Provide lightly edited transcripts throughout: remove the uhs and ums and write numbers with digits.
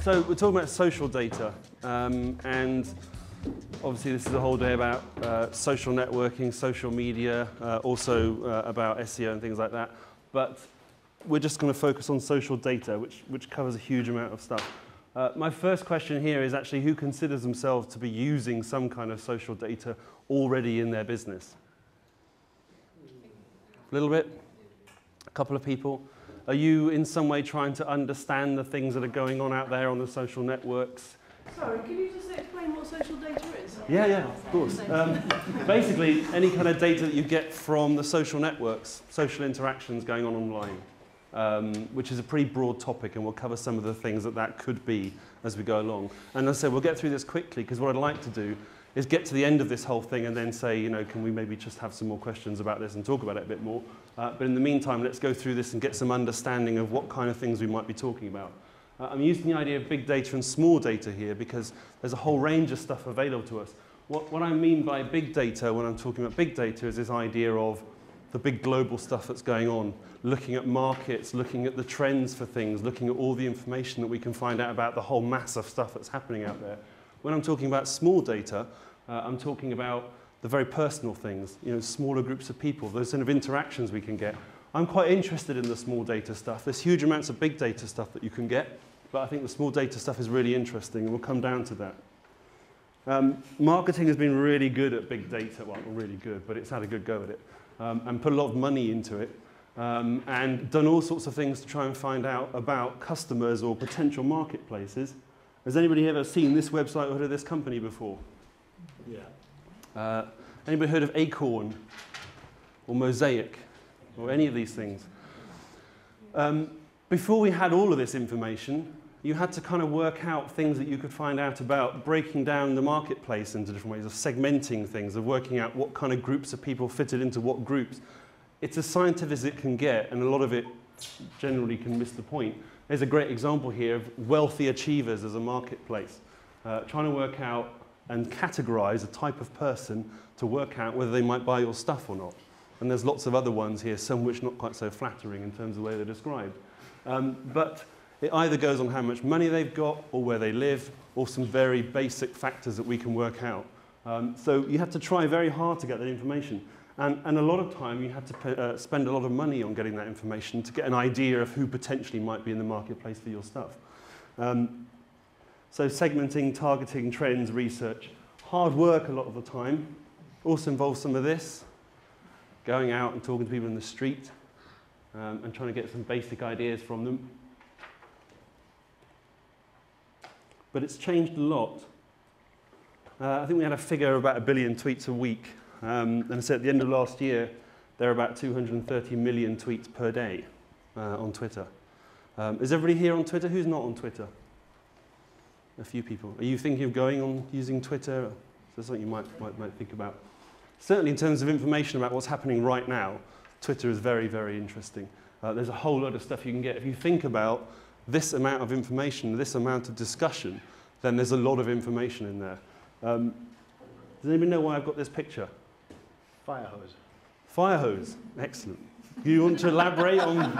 So we're talking about social data, and obviously this is a whole day about social networking, social media, also about SEO and things like that. But we're just going to focus on social data, which covers a huge amount of stuff. My first question here is actually who considers themselves to be using some kind of social data already in their business? A little bit? A couple of people? Are you in some way trying to understand the things that are going on out there on the social networks? Sorry, can you just explain what social data is? Yeah, of course. Basically, any kind of data that you get from the social networks, social interactions going on online, which is a pretty broad topic, and we'll cover some of the things that could be as we go along. And as I said, we'll get through this quickly, because what I'd like to do is get to the end of this whole thing and then say, you know, can we maybe just have some more questions about this and talk about it a bit more. But in the meantime, let's go through this and get some understanding of what kind of things we might be talking about. I'm using the idea of big data and small data here because there's a whole range of stuff available to us. What I mean by big data when I'm talking about big data is this idea of the big global stuff that's going on, looking at markets, looking at the trends for things, looking at all the information that we can find out about the whole mass of stuff that's happening out there. When I'm talking about small data, I'm talking about the very personal things, you know, smaller groups of people, those kind of interactions we can get. I'm quite interested in the small data stuff. There's huge amounts of big data stuff that you can get, but I think the small data stuff is really interesting, and we'll come down to that. Marketing has been really good at big data, well, not really good, but it's had a good go at it, and put a lot of money into it, and done all sorts of things to try and find out about customers or potential marketplaces. Has anybody ever seen this website or heard of this company before? Yeah. Anybody heard of Acorn or Mosaic or any of these things? Before we had all of this information, you had to kind of work out things that you could find out about breaking down the marketplace into different ways, of segmenting things, of working out what kind of groups of people fitted into what groups. It's as scientific as it can get, and a lot of it generally can miss the point. There's a great example here of wealthy achievers as a marketplace, trying to work out and categorize a type of person to work out whether they might buy your stuff or not. And there's lots of other ones here, some which not quite so flattering in terms of the way they're described. But it either goes on how much money they've got, or where they live, or some very basic factors that we can work out. So you have to try very hard to get that information. And a lot of time you have to spend a lot of money on getting that information to get an idea of who potentially might be in the marketplace for your stuff. So segmenting, targeting, trends, research. Hard work a lot of the time. Also involves some of this. Going out and talking to people in the street and trying to get some basic ideas from them. But it's changed a lot. I think we had a figure of about 1 billion tweets a week. And I said at the end of last year, there are about 230 million tweets per day on Twitter. Is everybody here on Twitter? Who's not on Twitter? A few people. Are you thinking of going on using Twitter? Is that something you might think about? Certainly in terms of information about what's happening right now, Twitter is very, very interesting. There's a whole lot of stuff you can get. If you think about this amount of information, this amount of discussion, then there's a lot of information in there. Does anybody know why I've got this picture? Fire hose. Fire hose. Excellent. Do you want to elaborate on?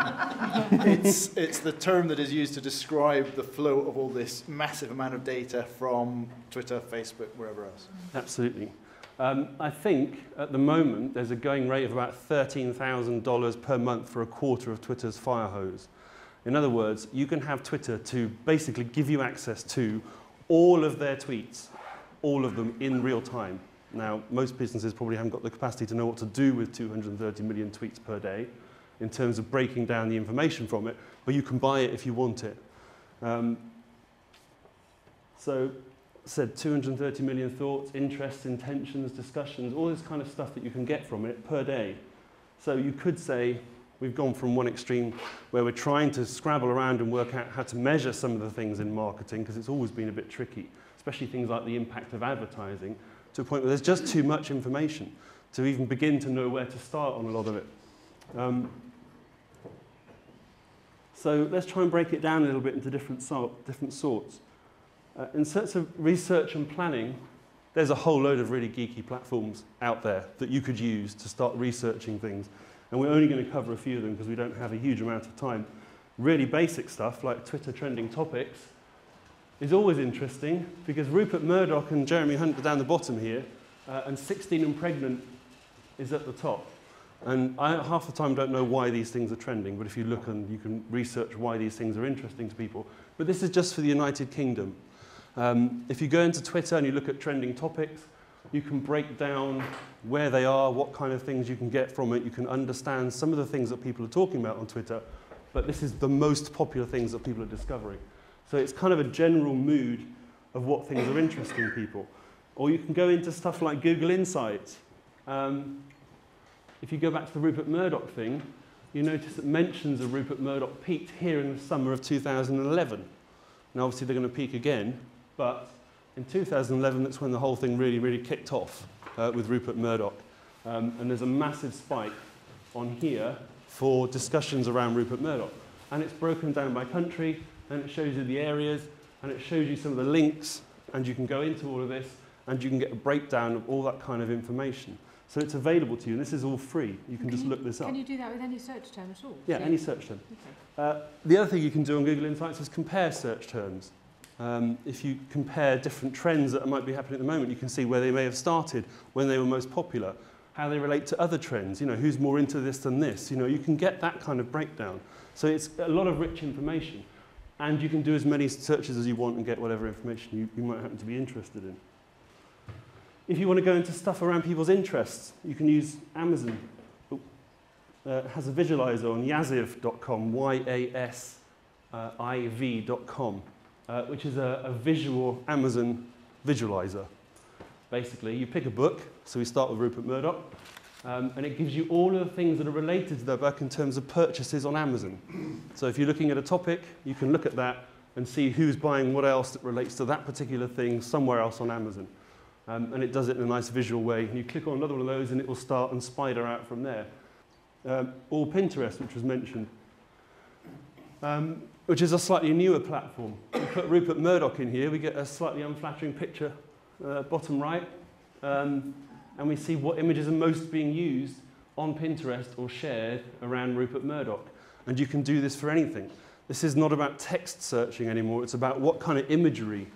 It's the term that is used to describe the flow of all this massive amount of data from Twitter, Facebook, wherever else. Absolutely. I think at the moment there's a going rate of about $13,000 per month for a quarter of Twitter's fire hose. In other words, you can have Twitter to basically give you access to all of their tweets, all of them in real time. Now, most businesses probably haven't got the capacity to know what to do with 230 million tweets per day in terms of breaking down the information from it, but you can buy it if you want it. So, said 230 million thoughts, interests, intentions, discussions, all this kind of stuff that you can get from it per day. So you could say we've gone from one extreme where we're trying to scrabble around and work out how to measure some of the things in marketing, because it's always been a bit tricky, especially things like the impact of advertising, to a point where there's just too much information to even begin to know where to start on a lot of it. So let's try and break it down a little bit into different sorts. In terms of research and planning, there's a whole load of really geeky platforms out there that you could use to start researching things. And we're only going to cover a few of them because we don't have a huge amount of time. Really basic stuff like Twitter trending topics is always interesting because Rupert Murdoch and Jeremy Hunt are down the bottom here, and 16 and pregnant is at the top. And I half the time don't know why these things are trending, but if you look and you can research why these things are interesting to people. But this is just for the United Kingdom. If you go into Twitter and you look at trending topics, you can break down where they are, what kind of things you can get from it. You can understand some of the things that people are talking about on Twitter, but this is the most popular things that people are discovering. So it's kind of a general mood of what things are interesting people. Or you can go into stuff like Google Insights. If you go back to the Rupert Murdoch thing, you notice that mentions of Rupert Murdoch peaked here in the summer of 2011. Now obviously they're going to peak again, but in 2011 that's when the whole thing really, really kicked off with Rupert Murdoch. And there's a massive spike on here for discussions around Rupert Murdoch. And it's broken down by country, and it shows you the areas, and it shows you some of the links, and you can go into all of this, and you can get a breakdown of all that kind of information. So it's available to you, and this is all free. You can just look this up. Can you do that with any search term at all? Yeah, any search term. Okay. The other thing you can do on Google Insights is compare search terms. If you compare different trends that might be happening at the moment, you can see where they may have started, when they were most popular, how they relate to other trends, who's more into this than this. You can get that kind of breakdown. So it's a lot of rich information. And you can do as many searches as you want and get whatever information you might happen to be interested in. If you want to go into stuff around people's interests, you can use Amazon. It has a visualizer on yasiv.com, YASIV.com, which is a visual Amazon visualizer. Basically, you pick a book, so we start with Rupert Murdoch, and it gives you all of the things that are related to that book in terms of purchases on Amazon. So if you're looking at a topic, you can look at that and see who's buying what else that relates to that particular thing somewhere else on Amazon. And it does it in a nice visual way. And you click on another one of those and it will start and spider out from there. Or Pinterest, which was mentioned, which is a slightly newer platform. We put Rupert Murdoch in here, we get a slightly unflattering picture, bottom right, and we see what images are most being used on Pinterest or shared around Rupert Murdoch. And you can do this for anything. This is not about text searching anymore, it's about what kind of imagery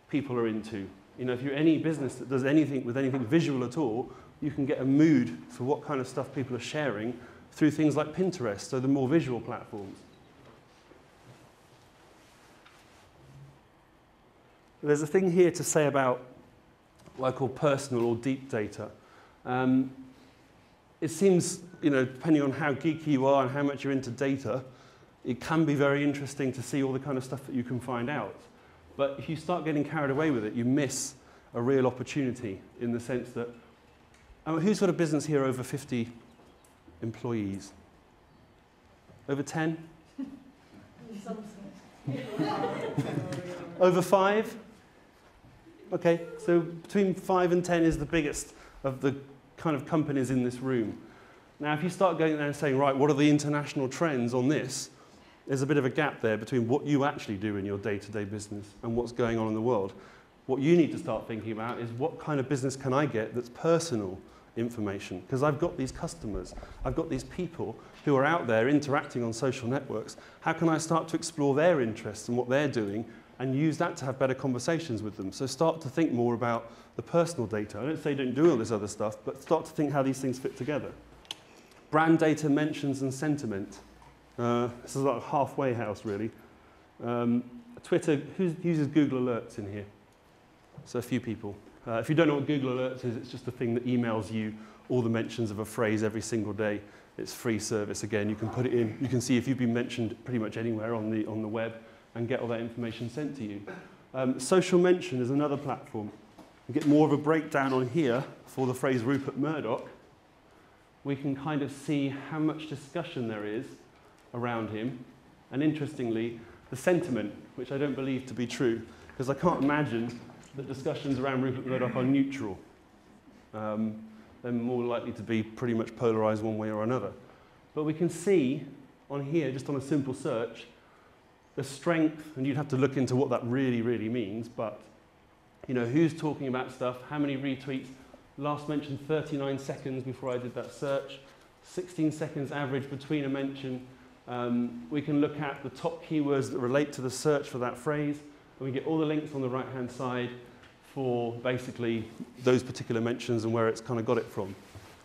people are into. If you're any business that does anything with anything visual at all, you can get a mood for what kind of stuff people are sharing through things like Pinterest, so the more visual platforms. There's a thing here to say about what I call personal or deep data. It seems, depending on how geeky you are and how much you're into data, it can be very interesting to see all the kind of stuff that you can find out. But if you start getting carried away with it, you miss a real opportunity in the sense that, who's got a business here over 50 employees? Over 10? Over 5? Okay, so between 5 and 10 is the biggest of the kind of companies in this room. Now, if you start going there and saying, right, what are the international trends on this? There's a bit of a gap there between what you actually do in your day-to-day business and what's going on in the world. What you need to start thinking about is what kind of business can I get that's personal information? Because I've got these customers, I've got these people who are out there interacting on social networks. How can I start to explore their interests and what they're doing and use that to have better conversations with them? So start to think more about the personal data. I don't say don't do all this other stuff, but start to think how these things fit together. Brand data, mentions, and sentiment. This is like a halfway house, really. Twitter, who uses Google Alerts in here? So a few people. If you don't know what Google Alerts is, it's just a thing that emails you all the mentions of a phrase every single day. It's free service. Again, you can put it in. You can see if you've been mentioned pretty much anywhere on the web and get all that information sent to you. Social Mention is another platform. You get more of a breakdown on here for the phrase Rupert Murdoch. We can kind of see how much discussion there is around him, and interestingly, the sentiment, which I don't believe to be true, because I can't imagine that discussions around Rupert Murdoch are neutral. They're more likely to be pretty much polarized one way or another. But we can see on here, just on a simple search, the strength, and you'd have to look into what that really, really means, but who's talking about stuff, how many retweets, last mentioned 39 seconds before I did that search, 16 seconds average between a mention. We can look at the top keywords that relate to the search for that phrase, And we get all the links on the right-hand side for basically those particular mentions and where it's kind of got it from.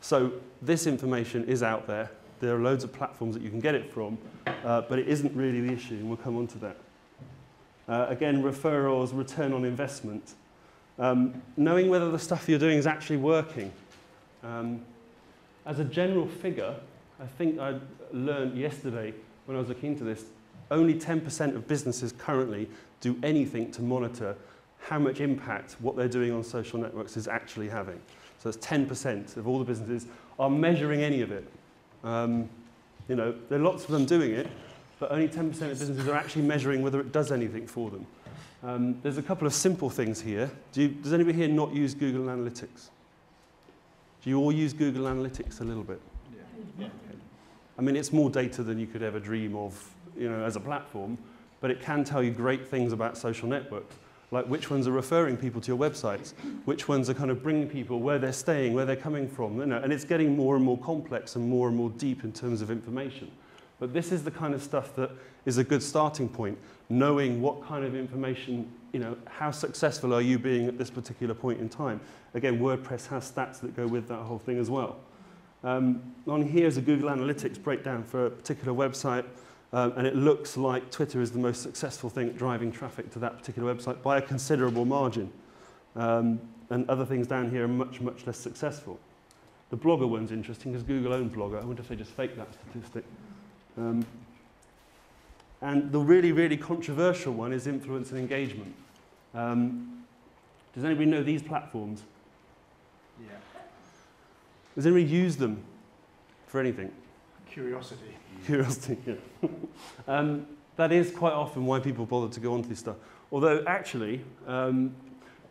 So this information is out there. There are loads of platforms that you can get it from, but it isn't really the issue, and we'll come on to that. Again, referrals, return on investment. Knowing whether the stuff you're doing is actually working. As a general figure, I think I learned yesterday when I was looking into this, only 10% of businesses currently do anything to monitor how much impact what they're doing on social networks is actually having. So it's 10% of all the businesses are measuring any of it. You know, there are lots of them doing it, but only 10% of businesses are actually measuring whether it does anything for them. There's a couple of simple things here. Does anybody here not use Google Analytics? Do you all use Google Analytics a little bit? Yeah. Okay. I mean, it's more data than you could ever dream of, you know, as a platform, but it can tell you great things about social networks, like which ones are referring people to your websites, which ones are kind of bringing people where they're staying, where they're coming from, you know, and it's getting more and more complex and more deep in terms of information. But this is the kind of stuff that is a good starting point, knowing what kind of information, you know, how successful are you being at this particular point in time. Again, WordPress has stats that go with that whole thing as well. On here is a Google Analytics breakdown for a particular website, and it looks like Twitter is the most successful thing at driving traffic to that particular website by a considerable margin. And other things down here are much, much less successful. The Blogger one's interesting because Google owned Blogger. I wonder if they just faked that statistic. And the really, really controversial one is influence and engagement. Does anybody know these platforms? Yeah. Does anybody use them for anything? Curiosity. Curiosity, yeah. That is quite often why people bother to go onto this stuff. Although actually,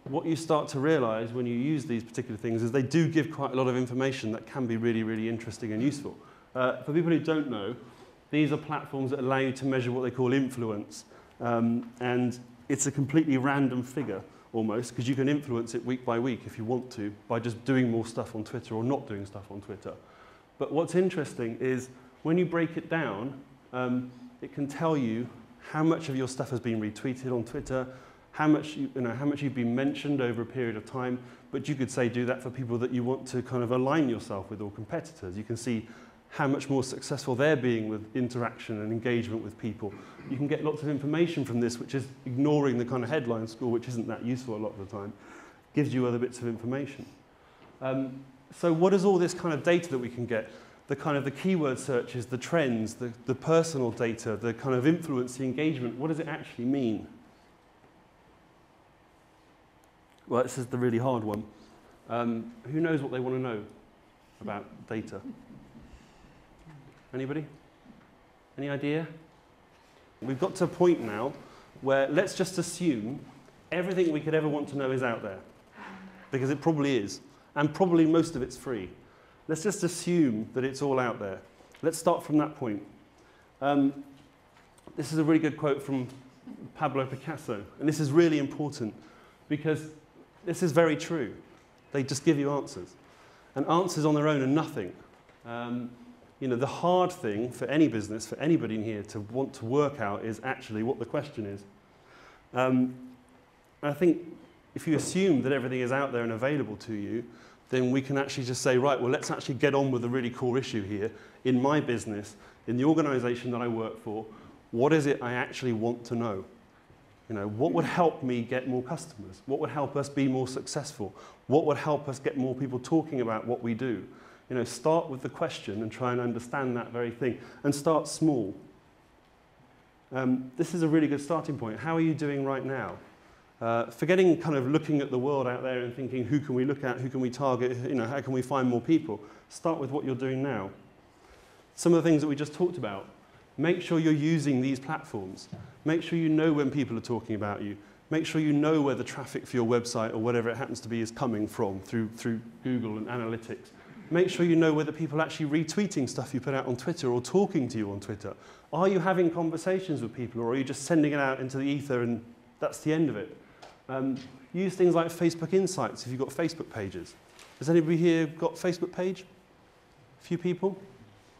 what you start to realize when you use these particular things is they do give quite a lot of information that can be really, really interesting and useful. For people who don't know, these are platforms that allow you to measure what they call influence. And it's a completely random figure, almost, because you can influence it week by week if you want to, by just doing more stuff on Twitter or not doing stuff on Twitter. But what's interesting is when you break it down, it can tell you how much of your stuff has been retweeted on Twitter, how much you've been mentioned over a period of time, but you could say do that for people that you want to kind of align yourself with or competitors. You can see how much more successful they're being with interaction and engagement with people. You can get lots of information from this, which is ignoring the kind of headline score, which isn't that useful a lot of the time. Gives you other bits of information. So what is all this kind of data that we can get? The kind of the keyword searches, the trends, the personal data, the kind of influence, the engagement. What does it actually mean? Well, this is the really hard one. Who knows what they want to know about data? Anybody? Any idea? We've got to a point now where let's just assume everything we could ever want to know is out there, because it probably is, and probably most of it's free. Let's just assume that it's all out there. Let's start from that point. This is a really good quote from Pablo Picasso, and this is really important because this is very true. They just give you answers, and answers on their own are nothing. You know, the hard thing for any business, for anybody in here to want to work out is actually what the question is. I think if you assume that everything is out there and available to you, then we can actually just say, right, well, let's actually get on with the really core issue here. In my business, in the organization that I work for, what is it I actually want to know? You know, what would help me get more customers? What would help us be more successful? What would help us get more people talking about what we do? You know, start with the question and try and understand that very thing. And start small. This is a really good starting point. How are you doing right now? Forgetting kind of looking at the world out there and thinking, who can we look at, who can we target, you know, how can we find more people? Start with what you're doing now. Some of the things that we just talked about. Make sure you're using these platforms. Make sure you know when people are talking about you. Make sure you know where the traffic for your website or whatever it happens to be is coming from through Google and analytics. Make sure you know whether people are actually retweeting stuff you put out on Twitter or talking to you on Twitter. Are you having conversations with people, or are you just sending it out into the ether and that's the end of it? Use things like Facebook Insights if you've got Facebook pages. Has anybody here got a Facebook page? A few people?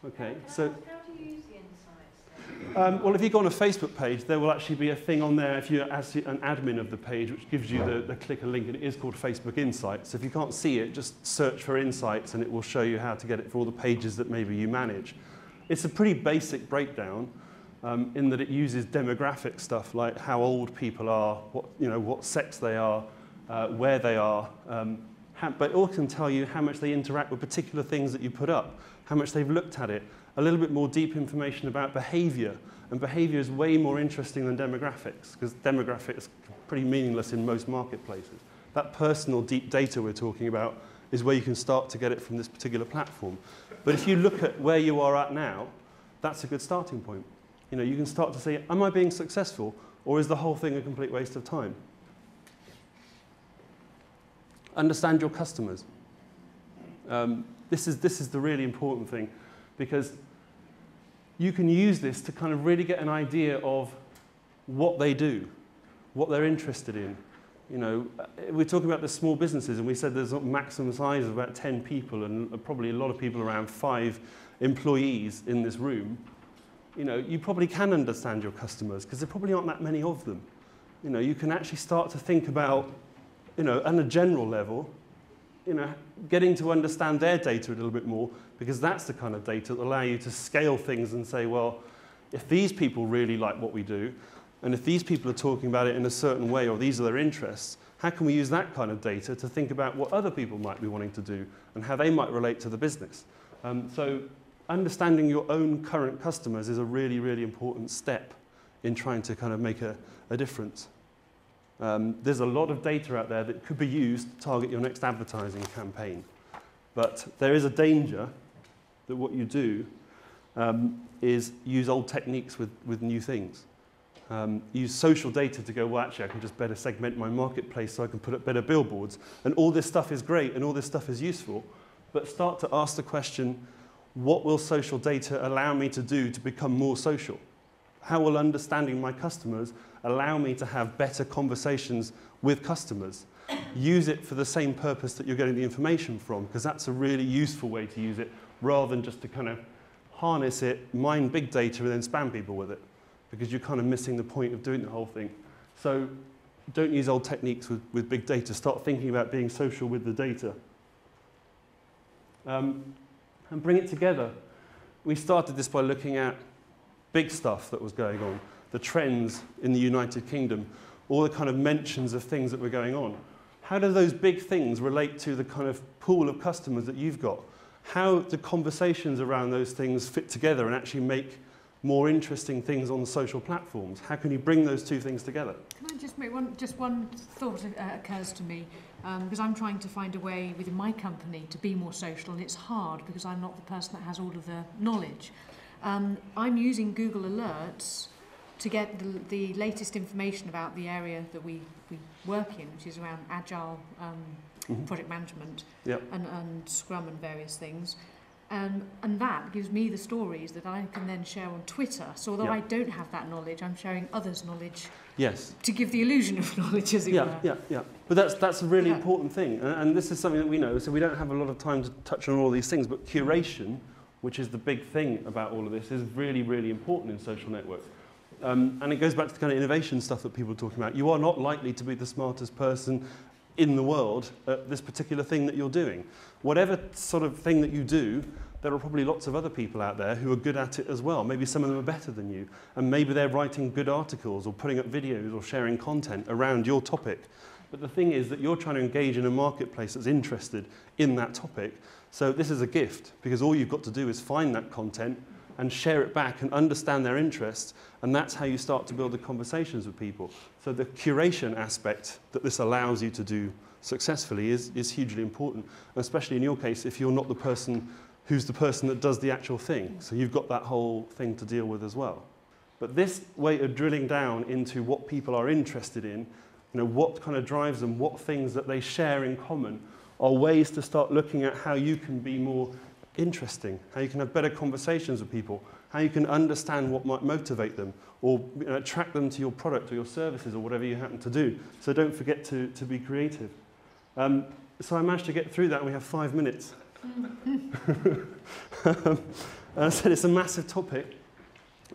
Okay. How do you use the insights then? Well, if you go on a Facebook page, there will actually be a thing on there if you're actually an admin of the page, which gives you the click a link, and it is called Facebook Insights. So if you can't see it, just search for Insights, and it will show you how to get it for all the pages that maybe you manage. It's a pretty basic breakdown in that it uses demographic stuff like how old people are, what sex they are, where they are, but it all can tell you how much they interact with particular things that you put up, how much they've looked at it, a little bit more deep information about behavior. And behavior is way more interesting than demographics, because demographics are pretty meaningless in most marketplaces. That personal deep data we're talking about is where you can start to get it from this particular platform. But if you look at where you are at now, that's a good starting point. You can start to say, am I being successful, or is the whole thing a complete waste of time? Understand your customers. This is the really important thing, because you can use this to kind of really get an idea of what they do, what they're interested in. We're talking about the small businesses, and we said there's a maximum size of about 10 people, and probably a lot of people around 5 employees in this room. You probably can understand your customers, because there probably aren't that many of them. You can actually start to think about, on a general level, getting to understand their data a little bit more, because that's the kind of data that will allow you to scale things and say, well, if these people really like what we do, and if these people are talking about it in a certain way, or these are their interests, how can we use that kind of data to think about what other people might be wanting to do and how they might relate to the business? So understanding your own current customers is a really, really important step in trying to kind of make a difference. There's a lot of data out there that could be used to target your next advertising campaign. But there is a danger that what you do is use old techniques with new things. Use social data to go, well, actually, I can just better segment my marketplace so I can put up better billboards. And all this stuff is great and all this stuff is useful. But start to ask the question, what will social data allow me to do to become more social? How will understanding my customers allow me to have better conversations with customers? Use it for the same purpose that you're getting the information from, because that's a really useful way to use it, rather than just to kind of harness it, mine big data, and then spam people with it, because you're kind of missing the point of doing the whole thing. So don't use old techniques with big data. Start thinking about being social with the data. And bring it together. We started this by looking at big stuff that was going on, the trends in the United Kingdom, all the kind of mentions of things that were going on. How do those big things relate to the kind of pool of customers that you've got? How do conversations around those things fit together and actually make more interesting things on the social platforms? How can you bring those two things together? Can I just make one thought occurs to me, because I'm trying to find a way within my company to be more social, and it's hard because I'm not the person that has all of the knowledge. I'm using Google Alerts to get the latest information about the area that we work in, which is around agile project management and Scrum and various things. And that gives me the stories that I can then share on Twitter. So although I don't have that knowledge, I'm sharing others' knowledge to give the illusion of knowledge, as it were. Yeah. But that's a really important thing. And this is something that we know, so we don't have a lot of time to touch on all these things, but curation, which is the big thing about all of this, is really, really important in social networks. And it goes back to the kind of innovation stuff that people are talking about. You are not likely to be the smartest person in the world at this particular thing that you're doing. Whatever sort of thing that you do, there are probably lots of other people out there who are good at it as well. Maybe some of them are better than you. And maybe they're writing good articles or putting up videos or sharing content around your topic. But the thing is that you're trying to engage in a marketplace that's interested in that topic. So this is a gift, because all you've got to do is find that content and share it back and understand their interests, and that's how you start to build the conversations with people. So the curation aspect that this allows you to do successfully is hugely important, especially in your case if you're not the person who's the person that does the actual thing. So you've got that whole thing to deal with as well. But this way of drilling down into what people are interested in, what kind of drives them, what things that they share in common, are ways to start looking at how you can be more interesting, how you can have better conversations with people, how you can understand what might motivate them, or attract them to your product or your services or whatever you happen to do. So don't forget to be creative. So I managed to get through that, and we have 5 minutes. I said it's a massive topic.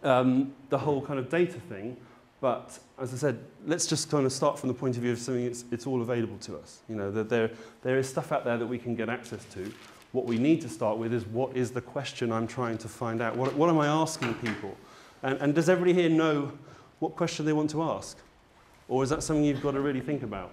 the whole kind of data thing. But as I said, let's just kind of start from the point of view of something it's all available to us. You know, that there is stuff out there that we can get access to. What we need to start with is, what is the question I'm trying to find out? What am I asking people? And does everybody here know what question they want to ask? Or is that something you've got to really think about?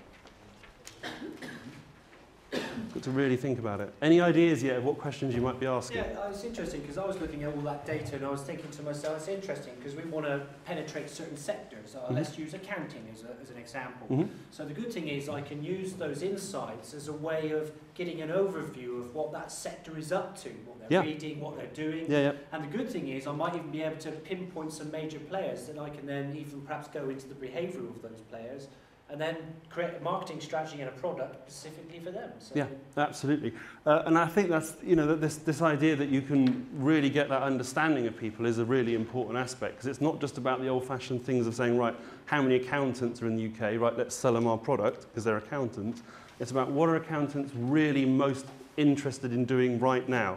Got to really think about it. Any ideas yet of what questions you might be asking? Yeah, it's interesting because I was looking at all that data and I was thinking to myself, it's interesting because we want to penetrate certain sectors. Let's use accounting as an example. So the good thing is I can use those insights as a way of getting an overview of what that sector is up to, what they're reading, what they're doing. And the good thing is I might even be able to pinpoint some major players that I can then even perhaps go into the behaviour of those players and then create a marketing strategy and a product specifically for them. So. Yeah, absolutely. And I think that's, you know, that this idea that you can really get that understanding of people is a really important aspect, because it's not just about the old-fashioned things of saying, right, how many accountants are in the UK, right, let's sell them our product because they're accountants. It's about what are accountants really most interested in doing right now.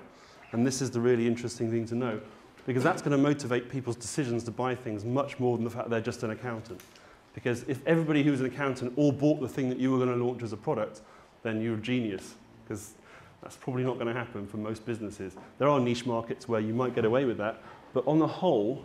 And this is the really interesting thing to know, because that's going to motivate people's decisions to buy things much more than the fact they're just an accountant. Because if everybody who's an accountant all bought the thing that you were going to launch as a product, then you're a genius, because that's probably not going to happen for most businesses. There are niche markets where you might get away with that, but on the whole,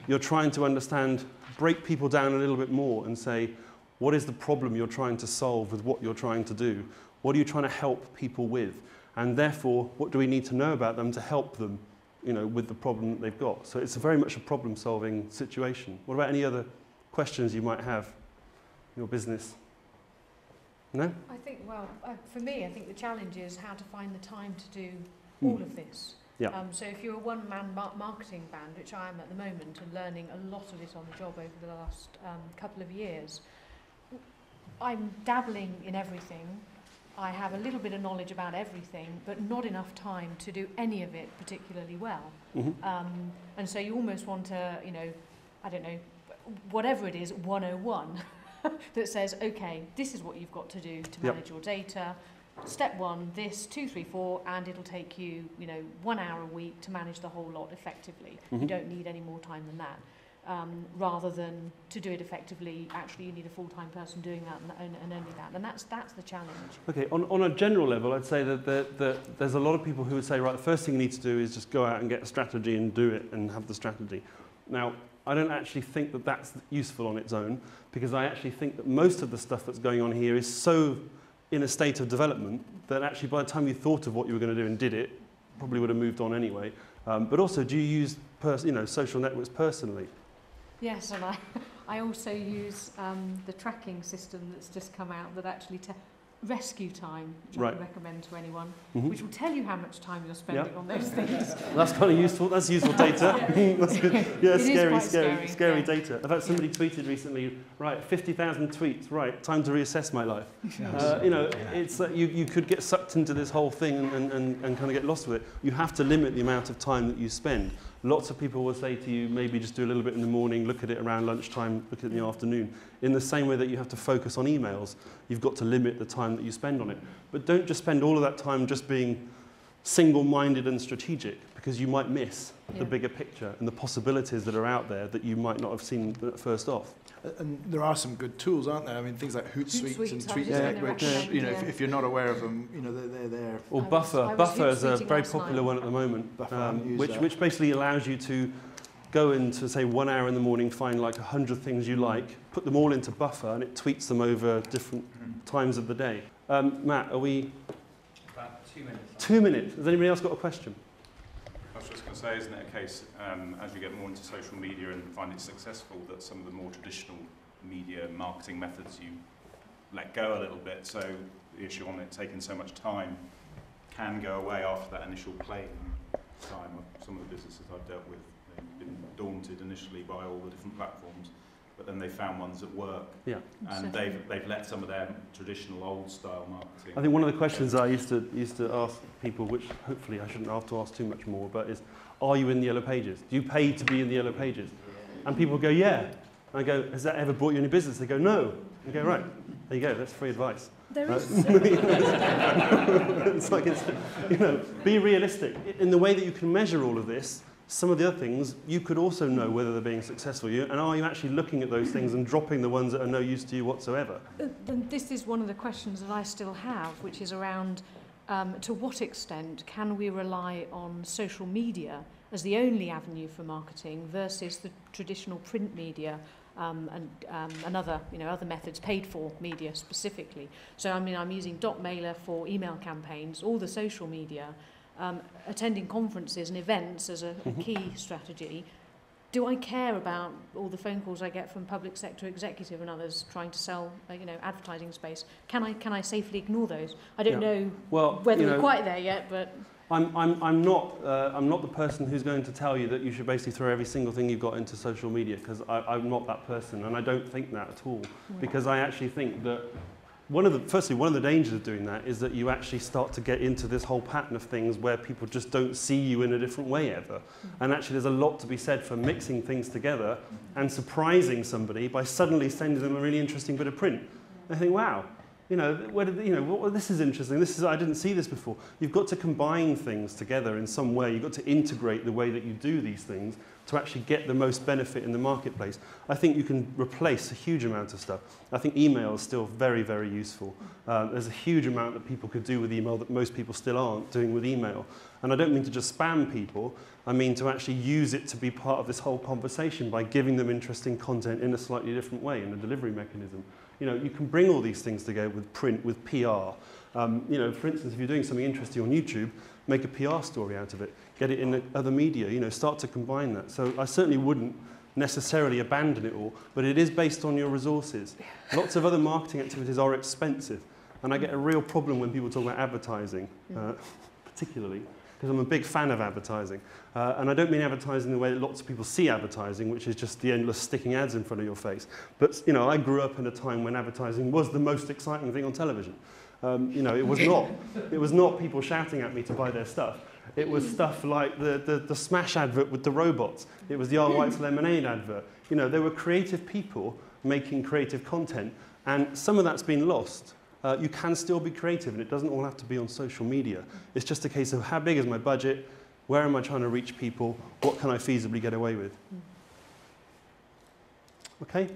you're trying to understand, break people down a little bit more and say, what is the problem you're trying to solve with what you're trying to do? What are you trying to help people with? And therefore, what do we need to know about them to help them, you know, with the problem that they've got? So it's very much a problem-solving situation. What about any other questions you might have in your business? No? I think, well, for me, I think the challenge is how to find the time to do all of this. Yeah. So if you're a one-man marketing band, which I am at the moment, and learning a lot of it on the job over the last couple of years, I'm dabbling in everything. I have a little bit of knowledge about everything, but not enough time to do any of it particularly well. And so you almost want to, you know, I don't know, whatever it is, 101, that says, okay, this is what you've got to do to manage your data. Step 1, this, 2, 3, 4, and it'll take you, you know, 1 hour a week to manage the whole lot effectively. You don't need any more time than that. Rather than to do it effectively, actually you need a full-time person doing that and only that. And that's the challenge. Okay, on a general level, I'd say that there's a lot of people who would say, right, the first thing you need to do is just go out and get a strategy and do it and have the strategy. Now, I don't actually think that that's useful on its own, because I actually think that most of the stuff that's going on here is so in a state of development that actually by the time you thought of what you were going to do and did it, probably would have moved on anyway. But also, do you use social networks personally? Yes, and I also use the tracking system that's just come out that actually rescue time, which I would recommend to anyone, which will tell you how much time you're spending on those things. That's kind of useful. That's useful data. That's good. Yeah, scary data. In fact, somebody tweeted recently, right, 50,000 tweets, right, time to reassess my life. You know, it's you could get sucked into this whole thing and kind of get lost with it. You have to limit the amount of time that you spend. Lots of people will say to you, maybe just do a little bit in the morning, look at it around lunchtime, look at it in the afternoon. In the same way that you have to focus on emails, you've got to limit the time that you spend on it. But don't just spend all of that time just being single-minded and strategic, because you might miss the bigger picture and the possibilities that are out there that you might not have seen first off. And there are some good tools, aren't there? I mean, things like Hootsuite and TweetDeck, which, you know, if you're not aware of them, you know, they're there. Or Buffer. Buffer is a very popular one at the moment, which basically allows you to go into, say, 1 hour in the morning, find like 100 things you like, put them all into Buffer, and it tweets them over different times of the day. Matt, are we? About 2 minutes. 2 minutes. Has anybody else got a question? I was just going to say, isn't it a case, as you get more into social media and find it successful, that some of the more traditional media marketing methods you let go a little bit, so the issue on it taking so much time can go away after that initial playing time. Some of the businesses I've dealt with, they've been daunted initially by all the different platforms, but then they found ones that work. Yeah. And they've let some of their traditional old style marketing. I think one of the questions I used to ask people, which hopefully I shouldn't have to ask too much more, but is, are you in the Yellow Pages? Do you pay to be in the Yellow Pages? And people go, yeah. And I go, has that ever brought you any business? They go, no. I go, right, there you go, that's free advice. There is. It's like, you know, be realistic. In the way that you can measure all of this, some of the other things, you could also know whether they're being successful. And are you actually looking at those things and dropping the ones that are no use to you whatsoever? This is one of the questions that I still have, which is around to what extent can we rely on social media as the only avenue for marketing versus the traditional print media and other, other methods, paid for media specifically. So I mean, I'm using dot mailer for email campaigns, all the social media, attending conferences and events as a key strategy. Do I care about all the phone calls I get from public sector executive and others trying to sell, advertising space? Can I safely ignore those? I don't know whether we're quite there yet, but I'm not the person who's going to tell you that you should basically throw every single thing you've got into social media, because I'm not that person, and I don't think that at all. Because I actually think that firstly, one of the dangers of doing that is that you actually start to get into this whole pattern of things where people just don't see you in a different way ever. And actually there's a lot to be said for mixing things together and surprising somebody by suddenly sending them a really interesting bit of print. And I think, wow, this is interesting. I didn't see this before. You've got to combine things together in some way. You've got to integrate the way that you do these things to actually get the most benefit in the marketplace. I think you can replace a huge amount of stuff. I think email is still very, very useful. There's a huge amount that people could do with email that most people still aren't doing with email. And I don't mean to just spam people. I mean to actually use it to be part of this whole conversation by giving them interesting content in a slightly different way, in a delivery mechanism. You can bring all these things together with print, with PR. For instance, if you're doing something interesting on YouTube, make a PR story out of it. Get it in other media, start to combine that. So I certainly wouldn't necessarily abandon it all, but it is based on your resources. Lots of other marketing activities are expensive, and I get a real problem when people talk about advertising, particularly, because I'm a big fan of advertising. And I don't mean advertising the way that lots of people see advertising, which is just the endless sticking ads in front of your face. But, I grew up in a time when advertising was the most exciting thing on television. It was not people shouting at me to buy their stuff. It was stuff like the Smash advert with the robots. It was the R. White's Lemonade advert. There were creative people making creative content, and some of that's been lost. You can still be creative, and it doesn't all have to be on social media. It's just a case of how big is my budget, where am I trying to reach people, what can I feasibly get away with? Okay?